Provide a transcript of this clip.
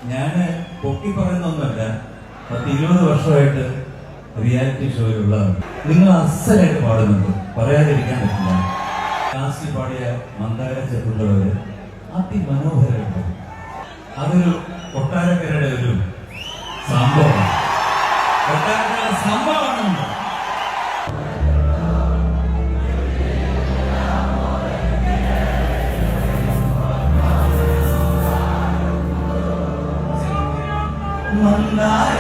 ഞാന് പൊക്കി പറയുന്നൊന്നുമല്ല, 10-20 വർഷമായിട്ട് റിയാലിറ്റി ഷോയിലുള്ളതാണ്. നിങ്ങൾ അസലായിട്ട് പാടുന്നുണ്ട്, പറയാതിരിക്കാൻ പറ്റില്ല. ലാസ്റ്റ് പാടിയ മന്ദാര ചെറുള്ളവര് അതിമനോഹരമായിട്ട്, അതൊരു കൊട്ടാരക്കരയുടെ ഒരു സംഭവമാണ്. കൊട്ടാരക്കരയുടെ സംഭവമാണ്. മന്ദാര